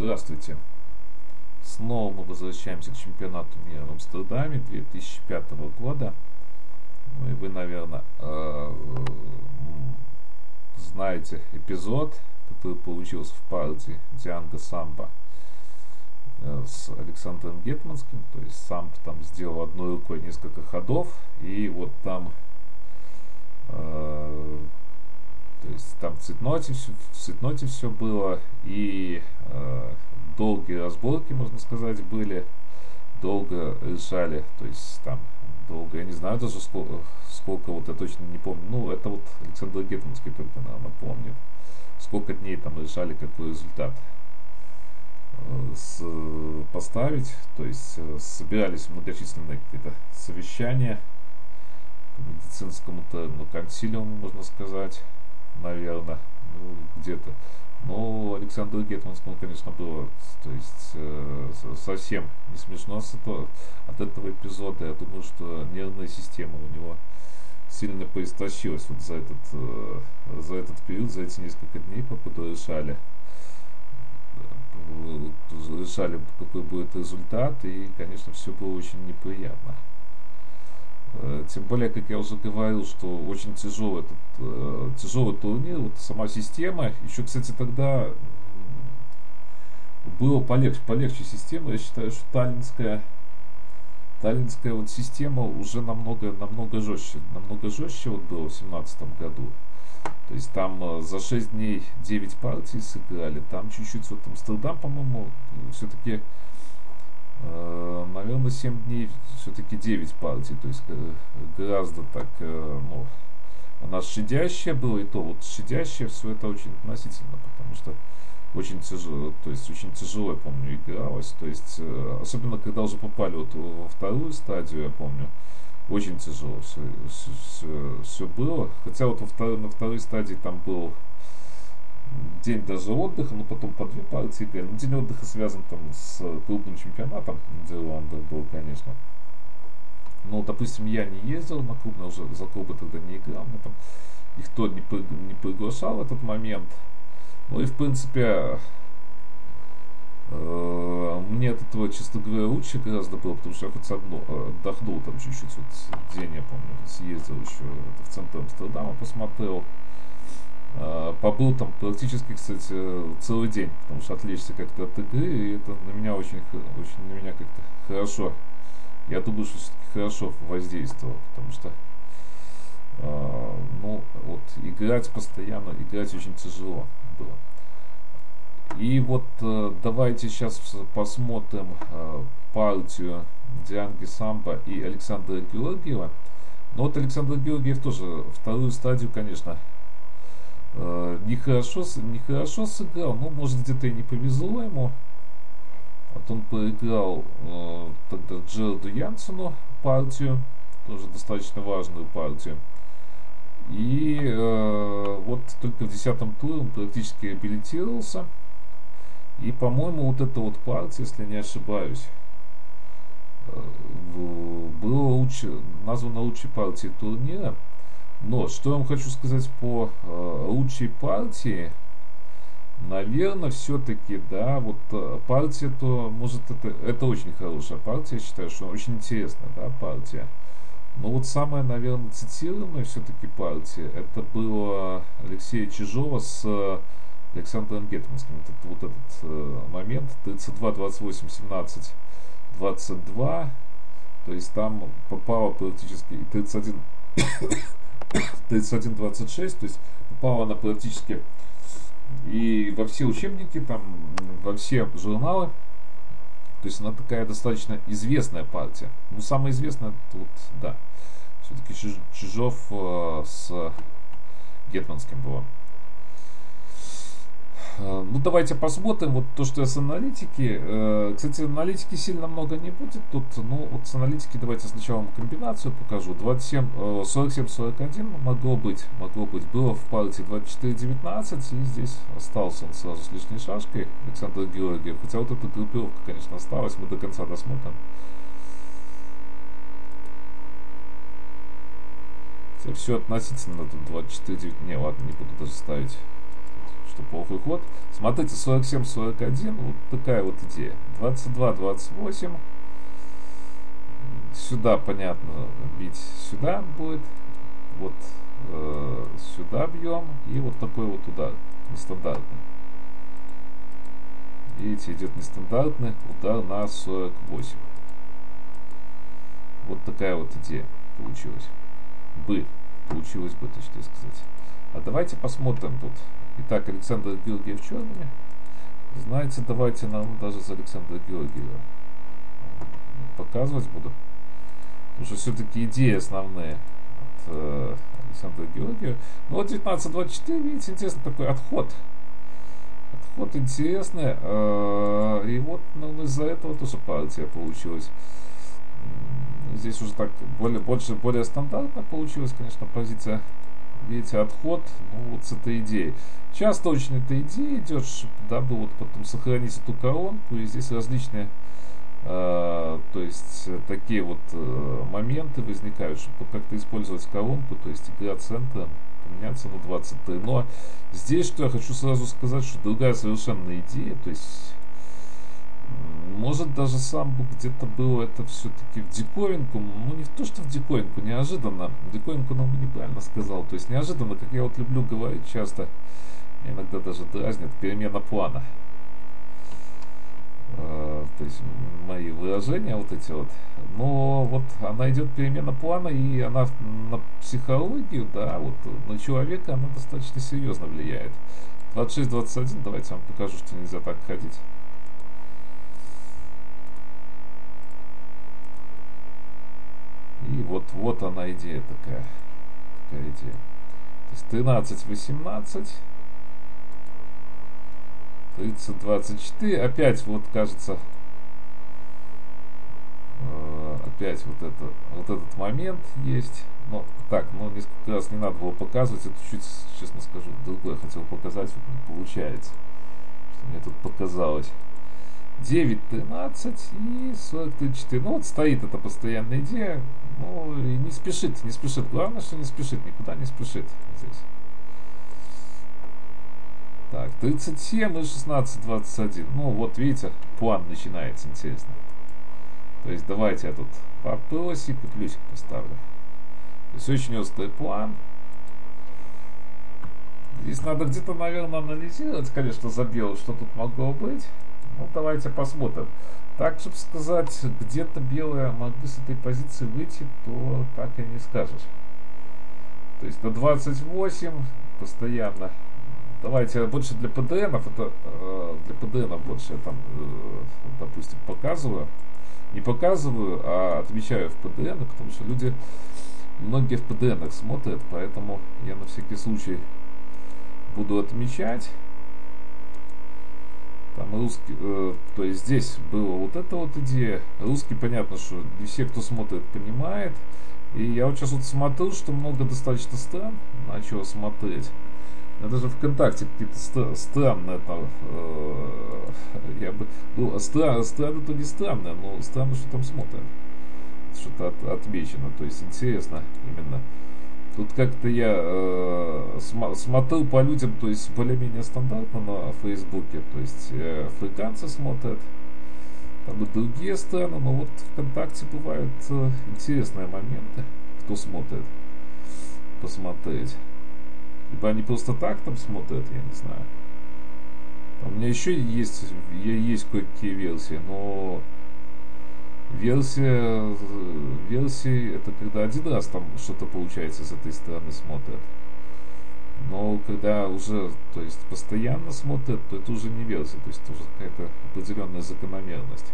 Здравствуйте. Снова мы возвращаемся к чемпионату мира в Амстердаме 2005 года. Ну и вы, наверное, знаете эпизод, который получился в партии Дианго Самбо с Александром Гетманским. То есть Самбо там сделал одной рукой несколько ходов, и вот там то есть там в цветноте все было, и долгие разборки, можно сказать, были, долго решали, то есть там долго, я не знаю даже сколько вот я точно не помню, ну это вот Александр Гетманский только, наверное, помнит, сколько дней там решали, какой результат поставить, то есть собирались многочисленные какие-то совещания по медицинскому-то консилиуму, можно сказать, наверное, ну, где-то. Но Александру Гетманскому, конечно, было, то есть, совсем не смешно от этого эпизода. Я думаю, что нервная система у него сильно поистощилась вот за этот период, за эти несколько дней, пока решали, какой будет результат, и, конечно, все было очень неприятно. Тем более, как я уже говорил, что очень тяжелый турнир, вот сама система. Еще, кстати, тогда было полегче система. Я считаю, что таллинская вот система уже намного жестче вот было в 2017 году. То есть там за 6 дней 9 партий сыграли. Там чуть-чуть вот Амстердам, по-моему, все-таки, наверное, 7 дней, все-таки 9 партий, то есть гораздо так, ну, она щадящая была, и то вот щадящая, все это очень относительно, потому что очень тяжело, то есть очень тяжело, я помню, игралось, то есть особенно когда уже попали вот во вторую стадию, я помню, очень тяжело все было, хотя вот на второй стадии там был день даже отдыха, но потом по 2 партии играли. Но день отдыха связан там с клубным чемпионатом Нидерландов был, конечно. Но, допустим, я не ездил на клубный, уже за клубы тогда не играл, мне там никто не приглашал в этот момент. Ну и, в принципе, мне от этого, честно говоря, лучше гораздо было, потому что я хоть отдохнул там чуть-чуть, вот день, я помню, съездил еще в центр Амстердама, посмотрел. Побыл там практически, кстати, целый день, потому что отвлечься как-то от игры, и это на меня очень на меня как-то хорошо, я думаю, что все-таки хорошо воздействовало, потому что ну, вот играть постоянно, играть очень тяжело было. И вот давайте сейчас посмотрим партию Дианги Самбо и Александра Георгиева. Но вот Александр Георгиев тоже вторую стадию, конечно, нехорошо сыграл, ну, может, где-то и не повезло ему. Вот он проиграл тогда Джерарду Янсену партию, тоже достаточно важную партию. И вот только в 10-м туре он практически реабилитировался. И, по-моему, вот эта вот партия, если не ошибаюсь, была названа лучшей партией турнира. Но что я вам хочу сказать по лучшей партии, наверное, все-таки, да, вот партия, то, может, это очень хорошая партия, я считаю, что очень интересная, да, партия. Но вот самая, наверное, цитируемая все-таки партия, это была Алексея Чижова с Александром Гетманским. Вот этот момент, 32, 28, 17, 22, то есть там попало практически 31-26, то есть попала она практически и во все учебники, там, во все журналы. То есть она такая достаточно известная партия. Ну, самая известная, вот, да, все-таки Чижов с Гетманским было. Ну, давайте посмотрим вот то, что я с аналитики. Кстати, аналитики сильно много не будет тут. Ну, вот с аналитики давайте сначала вам комбинацию покажу. 47-41 могло быть. Было в партии 24-19, и здесь остался он сразу с лишней шашкой, Александр Георгиев. Хотя вот эта группировка, конечно, осталась. Мы до конца досмотрим. Хотя все относительно, тут 24-9. Не, ладно, не буду даже ставить, что плохой ход. Смотрите, 47-41, вот такая вот идея. 22-28. Сюда, понятно, бить сюда будет. Вот сюда бьем. И вот такой вот удар. Нестандартный. Видите, идет нестандартный удар на 48. Вот такая вот идея получилась. Получилось бы, точнее сказать. А давайте посмотрим тут. Итак, Александр Георгиев черными. Знаете, давайте нам даже за Александра Георгиева показывать буду. Потому что все-таки идеи основные от Александра Георгиева. Ну вот 19-24, видите, интересный такой отход. Отход интересный. И вот из-за этого тоже партия получилась. Здесь уже так более стандартно получилась, конечно, позиция. Видите, отход, ну, вот с этой идеей. Часто очень эта идея идет, дабы вот потом сохранить эту коронку. И здесь различные, то есть, такие вот моменты возникают, чтобы как-то использовать коронку, то есть игра центром, поменяться на 23. Но здесь, что я хочу сразу сказать, что другая совершенно идея, то есть... Может, даже сам где-то было это все-таки в диковинку, ну не в то, что в диковинку, неожиданно, диковинку нам неправильно сказал, то есть неожиданно, как я вот люблю говорить часто, иногда даже дразнит, перемена плана. То есть мои выражения вот эти вот, но вот она идет перемена плана, и она на психологию, да, вот на человека она достаточно серьезно влияет. 26-21, давайте вам покажу, что нельзя так ходить. И вот она идея такая идея. То есть 13-18, 30-24, опять вот кажется, опять вот этот момент есть. Но так, ну несколько раз не надо было показывать, это чуть, честно скажу, другое хотел показать, вот не получается, что мне тут показалось. 9-13 и 40-34. Ну вот стоит эта постоянная идея. Ну и не спешит. Главное, что не спешит, никуда не спешит здесь. Так, 37 и 16-21. Ну вот видите, план начинается, интересно. То есть давайте я тут вопросик и плюсик поставлю. То есть очень острый план. Здесь надо где-то, наверное, анализировать, конечно, за белый, что тут могло быть. Ну, давайте посмотрим. Так, чтобы сказать, где-то белые могли с этой позиции выйти, то так и не скажешь. То есть до 28 постоянно. Давайте больше для ПДНов, это для ПДНов больше я там, допустим, показываю. Не показываю, а отмечаю в ПДН, потому что люди, многие в ПДНах смотрят, поэтому я на всякий случай буду отмечать. Там русский, то есть здесь была вот эта вот идея. Русский, понятно, что не все, кто смотрит, понимает. И я вот сейчас вот смотрю, что много достаточно стран начал смотреть. Я даже ВКонтакте какие-то странные там, я бы, ну, страны то не странные, но странно, что там смотрят. Что-то отмечено, то есть интересно именно. Тут как-то я смотрел по людям, то есть более-менее стандартно на Фейсбуке, то есть африканцы смотрят, там и другие страны, но вот ВКонтакте бывают интересные моменты, кто смотрит, посмотреть. Либо они просто так там смотрят, я не знаю. У меня еще есть кое-какие версии, но версии это когда один раз там что-то получается с этой стороны смотрят. Но когда уже, то есть постоянно смотрят, то это уже не версия, то есть тоже какая-то определенная закономерность.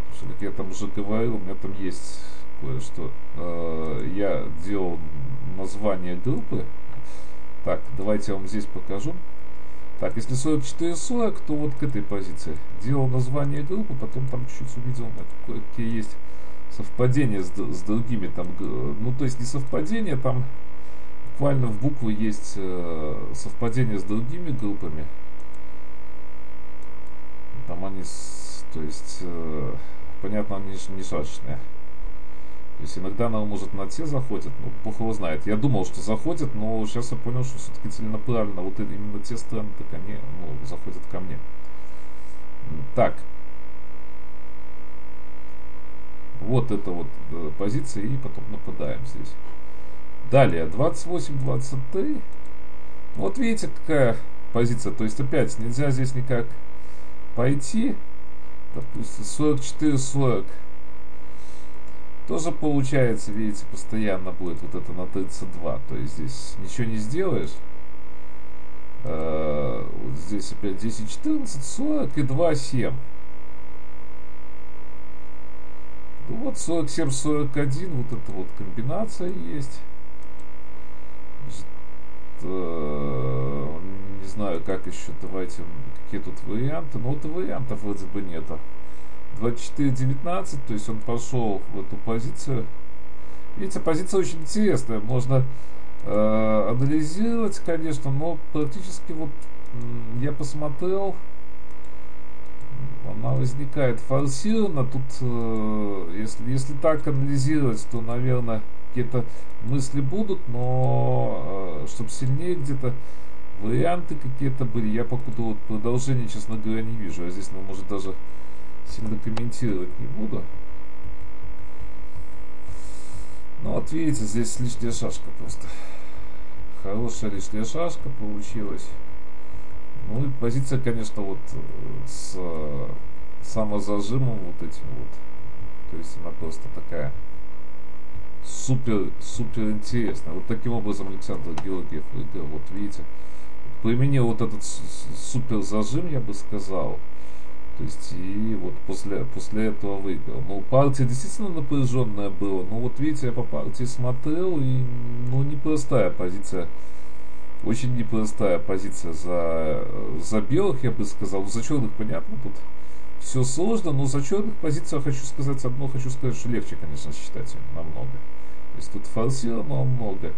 Потому что, как я там уже говорил, у меня там есть кое-что. Я делал название группы. Так, давайте я вам здесь покажу. Так, если 44-40, то вот к этой позиции. Делал название группы, потом там чуть-чуть увидел, какие есть совпадения с другими. Там, ну, то есть не совпадения, там буквально в буквы есть совпадения с другими группами. Там они, то есть, понятно, они не шашечные. То есть иногда она может на те заходят, ну, бог его знает. Я думал, что заходят, но сейчас я понял, что все-таки целенаправленно вот именно те страны-то ко мне, ну, заходят ко мне. Так. Вот это вот позиция, и потом нападаем здесь. Далее, 28-23. Вот видите, какая позиция. То есть опять нельзя здесь никак пойти. Допустим, 44-40. Тоже получается, видите, постоянно будет вот это на 32. То есть здесь ничего не сделаешь. Вот здесь опять 10-14, 40 и 2-7. Ну вот 47-41, вот эта вот комбинация есть. Не знаю, как еще, давайте, какие тут варианты. Но вот вариантов вроде бы нету. 24-19, то есть он пошел в эту позицию. Видите, позиция очень интересная. Можно анализировать, конечно, но практически вот я посмотрел, она возникает форсированно. Тут, если так анализировать, то, наверное, какие-то мысли будут, но чтобы сильнее где-то варианты какие-то были, я покуда вот продолжение, честно говоря, не вижу. А здесь, ну, может, даже сильно комментировать не буду. Ну, вот видите, здесь лишняя шашка просто. Хорошая лишняя шашка получилась. Ну и позиция, конечно, вот с самозажимом вот этим вот. То есть она просто такая супер интересная. Вот таким образом Александр Георгиев выиграл. Вот видите, применил вот этот супер зажим, я бы сказал. То есть и вот после этого выиграл. Ну, партия действительно напряженная была. Ну, вот видите, я по партии смотрел, и, ну, непростая позиция. Очень непростая позиция за белых, я бы сказал. За черных, понятно, тут все сложно, но за черных позициях хочу сказать одно, что легче, конечно, считать намного. То есть тут форсировано много.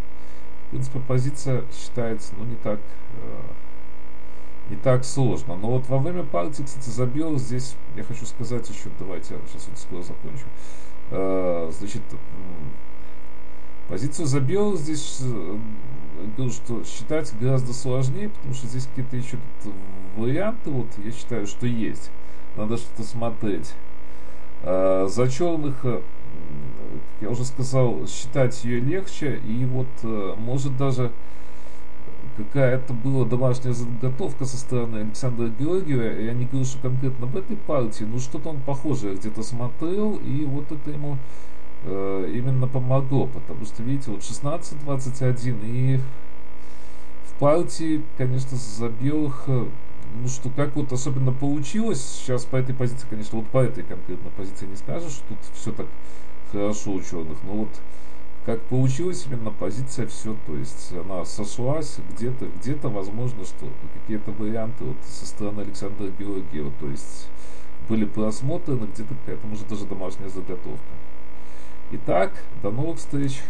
В принципе, позиция считается, ну, не так сложно. Но вот во время партии, кстати, за белых здесь, я хочу сказать еще, давайте, я сейчас вот скоро закончу. Значит, позицию за белых здесь, говорю, что считать гораздо сложнее, потому что здесь какие-то еще тут варианты, вот я считаю, что есть. Надо что-то смотреть. За черных, я уже сказал, считать ее легче, и вот может даже какая-то была домашняя заготовка со стороны Александра Георгиева. Я не говорю, что конкретно в этой партии, но что-то он похожее где-то смотрел, и вот это ему именно помогло, потому что, видите, вот 16-21, и в партии, конечно, за белых, ну что, как вот особенно получилось, сейчас по этой позиции, конечно, вот по этой конкретно позиции не скажешь, что тут все так хорошо у черных, но вот как получилось именно позиция, все, то есть она сошлась где-то, возможно, что какие-то варианты вот со стороны Александра Георгиева, то есть были просмотрены, где-то какая-то, может, даже домашняя заготовка. Итак, до новых встреч!